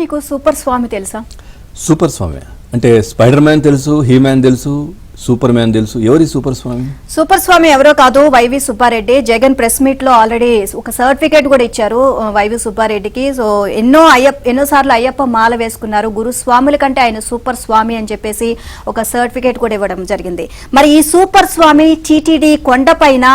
నీకు సూపర్ స్వామి తెలుసా? సూపర్ స్వామి అంటే స్పైడర్ మ్యాన్ తెలుసు, హీ మ్యాన్ తెలుసు, సూపర్ మ్యాన్ తెలుసు. ఎవరి సూపర్ స్వామి? సూపర్ స్వామి ఎవరో కాదు, వైవి సుబ్బారెడ్డి. జగన్ ప్రెస్ మీట్ లో ఆల్రెడీ ఒక సర్టిఫికేట్ కూడా ఇచ్చారు వైవి సుబ్బారెడ్డికి. సో ఎన్నోసార్లు అయ్యప్ప మాల వేసుకున్నారు, గురు స్వాముల కంటే ఆయన సూపర్ స్వామి అని చెప్పేసి ఒక సర్టిఫికేట్ కూడా ఇవ్వడం జరిగింది. మరి ఈ సూపర్ స్వామి టీటీడీ కొండపైన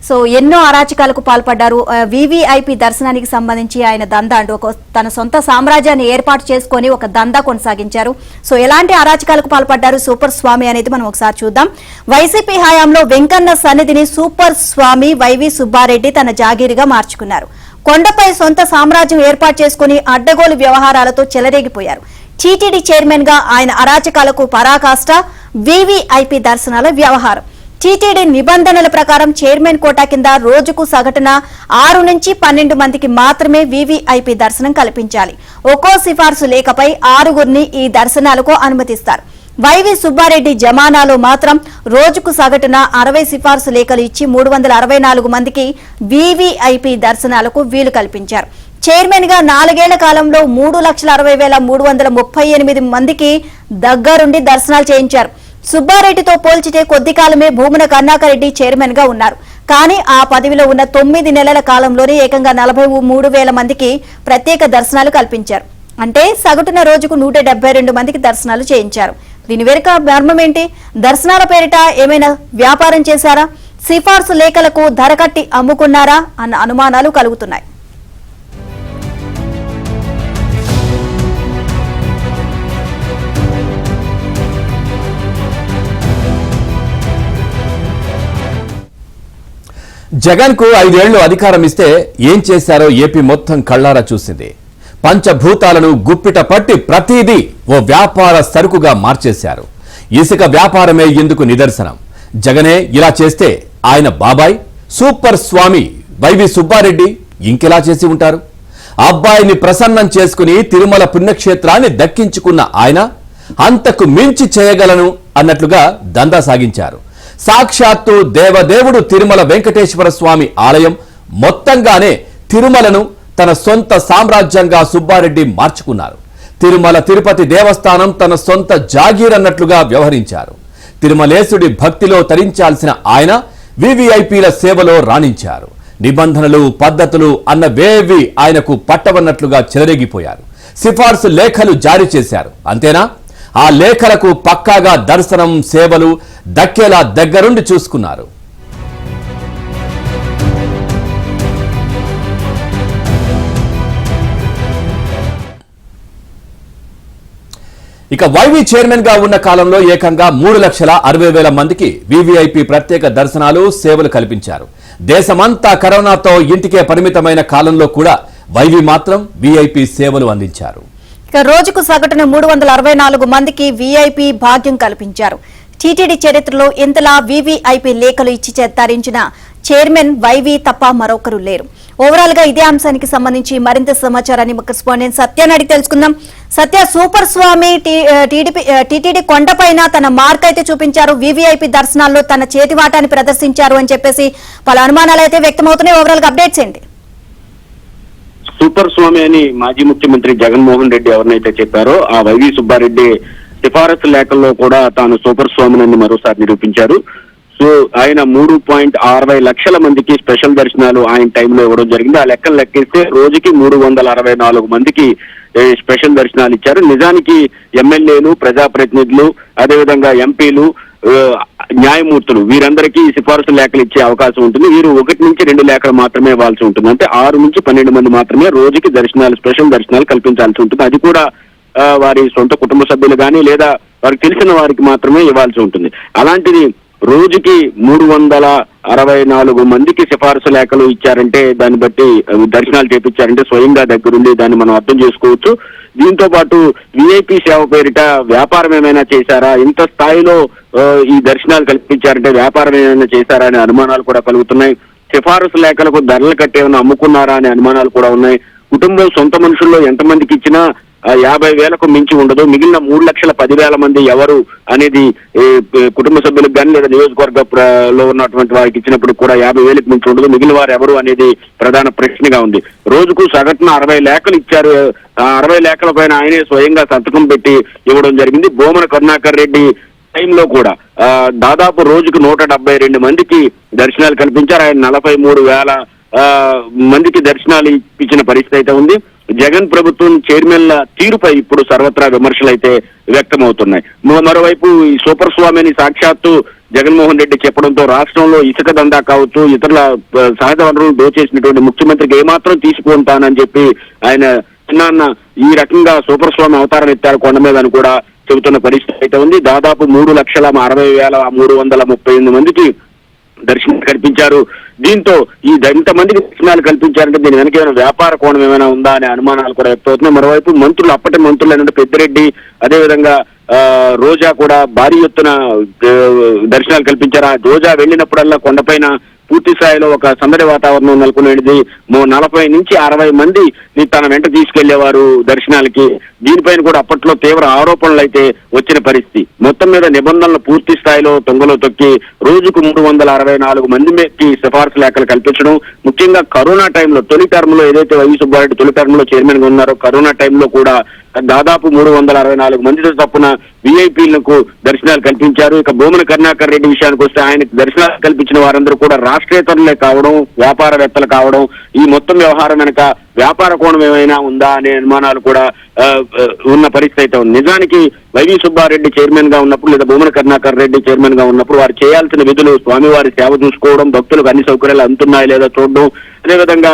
సో ఎన్నో అరాచకాలకు పాల్పడ్డారు. వివిఐపి దర్శనానికి సంబంధించి ఆయన దందా అంటూ తన సొంత సామ్రాజ్యాన్ని ఏర్పాటు చేసుకుని ఒక దందా కొనసాగించారు. సో ఎలాంటి అరాచకాలకు పాల్పడ్డారు సూపర్ స్వామి అనేది మనం ఒకసారి చూద్దాం. వైసీపీ హయాంలో వెంకన్న సన్నిధిని సూపర్ స్వామి వైవి సుబ్బారెడ్డి తన జాగీరుగా మార్చుకున్నారు. కొండపై సొంత సామ్రాజ్యం ఏర్పాటు చేసుకుని అడ్డగోలు వ్యవహారాలతో చెలరేగిపోయారు. టీటీడీ చైర్మన్ గా ఆయన అరాచకాలకు పరాకాష్ట వివిఐపి దర్శనాల వ్యవహారం. టీటీడీ నిబంధనల ప్రకారం చైర్మన్ కోటా కింద రోజుకు సగటున 6 నుంచి 12 మందికి మాత్రమే వివిఐపి దర్శనం కల్పించాలి. ఒక్కో సిఫార్సు లేఖపై 6గురిని ఈ దర్శనాలకు అనుమతిస్తారు. వైవి సుబ్బారెడ్డి జమానాలో మాత్రం రోజుకు సగటున 60 సిఫార్సు లేఖలు ఇచ్చి 364 మందికి వివిఐపి దర్శనాలకు వీలు కల్పించారు. చైర్మన్ గా 4 ఏళ్ల కాలంలో 3,60,338 మందికి దగ్గరుండి దర్శనాలు చేయించారు. సుబ్బారెడ్డితో పోల్చితే కొద్ది కాలమే భూమన కరుణాకర్ చైర్మన్ గా ఉన్నారు. కానీ ఆ పదవిలో ఉన్న 9 నెలల కాలంలోనే ఏకంగా 43,000 మందికి ప్రత్యేక దర్శనాలు కల్పించారు. అంటే సగటున రోజుకు 172 మందికి దర్శనాలు చేయించారు. దీని వెనుక మర్మం ఏంటి? దర్శనాల పేరిట ఏమైనా వ్యాపారం చేశారా? సిఫార్సు లేఖలకు ధర కట్టి అమ్ముకున్నారా అన్న అనుమానాలు కలుగుతున్నాయి. జగన్ కు 5 ఏళ్లు అధికారం ఇస్తే ఏం చేశారో ఏపీ మొత్తం కళ్లారా చూసింది. పంచభూతాలను గుప్పిట పట్టి ప్రతిదీ ఓ వ్యాపార సరుకుగా మార్చేశారు. ఇసుక వ్యాపారమే ఇందుకు నిదర్శనం. జగనే ఇలా చేస్తే ఆయన బాబాయ్ సూపర్ స్వామి వైవి సుబ్బారెడ్డి ఇంకెలా చేసి ఉంటారు? అబ్బాయిని ప్రసన్నం చేసుకుని తిరుమల పుణ్యక్షేత్రాన్ని దక్కించుకున్న ఆయన అంతకు మించి చేయగలను అన్నట్లుగా దందా సాగించారు. సాక్షాత్తు దేవదేవుడు తిరుమల వెంకటేశ్వర స్వామి ఆలయం మొత్తంగానే తిరుమలను తన సొంత సామ్రాజ్యంగా సుబ్బారెడ్డి మార్చుకున్నారు. తిరుమల తిరుపతి దేవస్థానం తన సొంత జాగీరన్నట్లుగా వ్యవహరించారు. తిరుమలేశుడి భక్తిలో తరించాల్సిన ఆయన వివిఐపీల సేవలో రాణించారు. నిబంధనలు పద్ధతులు అన్నవేవి ఆయనకు పట్టవన్నట్లుగా చెలరేగిపోయారు. సిఫార్సు లేఖలు జారీ చేశారు. అంతేనా? ఆ లేఖలకు పక్కాగా దర్శనం సేవలు దక్కేలా దగ్గరుండి చూసుకున్నారు. ఇక వైవి చైర్మన్ గా ఉన్న కాలంలో ఏకంగా 3,60,000 మందికి వివిఐపి ప్రత్యేక దర్శనాలు సేవలు కల్పించారు. దేశమంతా కరోనాతో ఇంటికే పరిమితమైన కాలంలో కూడా వైవి మాత్రం విఐపి సేవలు అందించారు. రోజుకు సగటున 364 మందికి విఐపి భాగ్యం కల్పించారు. టీటీడీ చరిత్రలో ఇంతలా వివిఐపి లేఖలు ఇచ్చి తరించిన చైర్మన్ వైవి తప్ప మరొకరు లేరు. ఓవరాల్ గా ఇదే అంశానికి సంబంధించి మరింత సమాచారాన్ని కరెస్పాండెంట్ సత్యాన్ని అడిగి తెలుసుకుందాం. సత్య, సూపర్ స్వామి టీటీడీ కొండపైన తన మార్క్ అయితే చూపించారు, వివిఐపి దర్శనాల్లో తన చేతివాటాన్ని ప్రదర్శించారు అని చెప్పేసి పలు అనుమానాలు అయితే వ్యక్తమవుతున్నాయి. ఓవరాల్ గా అప్డేట్స్ ఏంటి? సూపర్ స్వామి అని మాజీ ముఖ్యమంత్రి జగన్మోహన్ రెడ్డి ఎవరినైతే చెప్పారో ఆ వైవి సుబ్బారెడ్డి సిఫారసు లేఖల్లో కూడా తాను సూపర్ స్వామిని మరోసారి నిరూపించారు. సో ఆయన 3.60 లక్షల మందికి స్పెషల్ దర్శనాలు ఆయన టైంలో ఇవ్వడం జరిగింది. ఆ లెక్కలు లెక్కిస్తే రోజుకి 364 మందికి స్పెషల్ దర్శనాలు ఇచ్చారు. నిజానికి ఎమ్మెల్యేలు, ప్రజాప్రతినిధులు, అదేవిధంగా ఎంపీలు, న్యాయమూర్తులు వీరందరికీ సిఫార్సు లేఖలు ఇచ్చే అవకాశం ఉంటుంది. వీరు 1 నుంచి 2 లేఖలు మాత్రమే ఇవ్వాల్సి ఉంటుంది. అంటే 6 నుంచి 12 మంది మాత్రమే రోజుకి దర్శనాలు, స్పెషల్ దర్శనాలు కల్పించాల్సి ఉంటుంది. అది కూడా వారి సొంత కుటుంబ సభ్యులు కానీ లేదా వారికి తెలిసిన వారికి మాత్రమే ఇవ్వాల్సి ఉంటుంది. అలాంటిది రోజుకి 364 మందికి సిఫార్సు లేఖలు ఇచ్చారంటే, దాన్ని బట్టి దర్శనాలు చేపించారంటే స్వయంగా దగ్గరుండి దాన్ని మనం అర్థం చేసుకోవచ్చు. దీంతో పాటు విఐపి సేవ పేరిట వ్యాపారం ఏమైనా చేశారా, ఇంత స్థాయిలో ఈ దర్శనాలు కల్పించారంటే వ్యాపారం ఏమైనా చేశారా అనే అనుమానాలు కూడా కలుగుతున్నాయి. సిఫారసు లేఖలకు ధరలు కట్టేమైనా అమ్ముకున్నారా అనే అనుమానాలు కూడా ఉన్నాయి. కుటుంబం సొంత మనుషుల్లో ఎంతమందికి ఇచ్చినా 50,000కు మించి ఉండదు. మిగిలిన 3,10,000 మంది ఎవరు అనేది కుటుంబ సభ్యులకు కానీ లేదా నియోజకవర్గంలో ఉన్నటువంటి వారికి ఇచ్చినప్పుడు కూడా 50,000కు మించి ఉండదు. మిగిలిన వారు ఎవరు అనేది ప్రధాన ప్రశ్నగా ఉంది. రోజుకు సగటున 60 లేఖలు ఇచ్చారు. 60 లేఖల పైన ఆయనే స్వయంగా సంతకం పెట్టి ఇవ్వడం జరిగింది. భూమన కరుణాకర్ రెడ్డి టైంలో కూడా దాదాపు రోజుకు 172 మందికి దర్శనాలు కల్పించారు. ఆయన 43,000 మందికి దర్శనాలు ఇచ్చిన పరిస్థితి అయితే ఉంది. జగన్ ప్రభుత్వం చైర్మన్ల తీరుపై ఇప్పుడు సర్వత్రా విమర్శలు అయితే వ్యక్తమవుతున్నాయి. మరోవైపు ఈ సూపర్ స్వామిని సాక్షాత్తు జగన్మోహన్ రెడ్డి చెప్పడంతో రాష్ట్రంలో ఇసుక దందా కావచ్చు, ఇతరుల సహజ వనరులు దోచేసినటువంటి ముఖ్యమంత్రికి ఏమాత్రం తీసుకుంటానని చెప్పి ఆయన చిన్నాన్న ఈ రకంగా సూపర్ స్వామి అవతారం ఎత్తారు కొండ మీద అని కూడా చెబుతున్న పరిస్థితి అయితే ఉంది. దాదాపు 3,60,338 మందికి దర్శనం కల్పించారు. దీంతో ఇంతమందికి దర్శనాలు కల్పించారంటే దీని వెనక ఏమైనా వ్యాపార కోణం ఏమైనా ఉందా అనే అనుమానాలు కూడా వ్యక్తమవుతున్నాయి. మరోవైపు మంత్రులు, అప్పటి మంత్రులైన పెద్దిరెడ్డి, అదేవిధంగా రోజా కూడా భారీ ఎత్తున దర్శనాలు కల్పించారు. ఆ రోజా వెళ్ళినప్పుడల్లా కొండపైన పూర్తి స్థాయిలో ఒక సందడి వాతావరణం నెలకొనేది. 40 నుంచి 60 మంది తన వెంట తీసుకెళ్లేవారు దర్శనాలకి. దీనిపైన కూడా అప్పట్లో తీవ్ర ఆరోపణలు అయితే వచ్చిన పరిస్థితి. మొత్తం మీద నిబంధనలు పూర్తి స్థాయిలో తొంగలో తొక్కి రోజుకు 364 మందికి సిఫార్సు లేఖలు కల్పించడం, ముఖ్యంగా కరోనా టైంలో తొలి టర్మ్ లో ఏదైతే వైవి సుబ్బారెడ్డి తొలి టర్మ్ లో చైర్మన్ గా ఉన్నారో కరోనా టైంలో కూడా దాదాపు 364 మందితో తప్పున విఐపీలకు దర్శనాలు కల్పించారు. ఇక భూమన కరుణాకర్ రెడ్డి విషయానికి వస్తే ఆయనకు దర్శనాలు కల్పించిన వారందరూ కూడా రాష్ట్రేతరులే కావడం, వ్యాపారవేత్తలు కావడం, ఈ మొత్తం వ్యవహారం వెనక వ్యాపార కోణం ఏమైనా ఉందా అనే అనుమానాలు కూడా ఉన్న పరిస్థితి అయితే ఉంది. నిజానికి వైవి సుబ్బారెడ్డి చైర్మన్ గా ఉన్నప్పుడు లేదా భూమన కరుణాకర్ రెడ్డి చైర్మన్ గా ఉన్నప్పుడు వారు చేయాల్సిన విధులు స్వామివారి సేవ చూసుకోవడం, భక్తులకు అన్ని సౌకర్యాలు అందుతున్నాయి లేదా చూడడం, అదేవిధంగా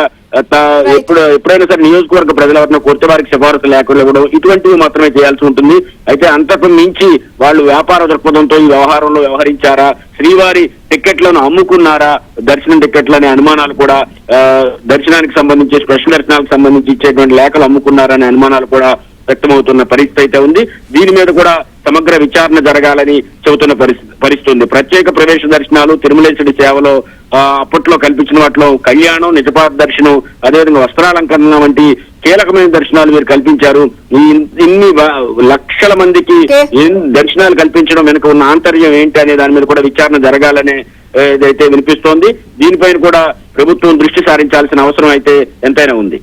ఎప్పుడైనా సరే నియోజకవర్గ ప్రజల వరకు కోరితే వారికి సిఫారసు లేఖలు ఇవ్వడం, ఇటువంటివి మాత్రమే చేయాల్సి ఉంటుంది. అయితే అంతకు మించి వాళ్ళు వ్యాపార దృక్పథంతో ఈ వ్యవహారంలో వ్యవహరించారా, శ్రీవారి టికెట్లను అమ్ముకున్నారా, దర్శనం టికెట్లనే అనుమానాలు కూడా దర్శనానికి సంబంధించి స్పెషల్ దర్శనాలకు సంబంధించి ఇచ్చేటువంటి లేఖలు అమ్ముకున్నారనే అనుమానాలు కూడా వ్యక్తమవుతున్న పరిస్థితి అయితే ఉంది. దీని మీద కూడా సమగ్ర విచారణ జరగాలని చెబుతున్న పరిస్థితి ఉంది. ప్రత్యేక ప్రవేశ దర్శనాలు, తిరుమలేశుడి సేవలో అప్పట్లో కల్పించిన వాటిలో కళ్యాణం, నిజపాద దర్శనం, అదేవిధంగా వస్త్రాలంకరణ వంటి కీలకమైన దర్శనాలు మీరు కల్పించారు. ఇన్ని లక్షల మందికి దర్శనాలు కల్పించడం వెనుక ఉన్న ఆంతర్యం ఏంటి అనే దాని మీద కూడా విచారణ జరగాలనే ఏదైతే వినిపిస్తోంది. దీనిపైన కూడా ప్రభుత్వం దృష్టి సారించాల్సిన అవసరం అయితే ఎంతైనా ఉంది.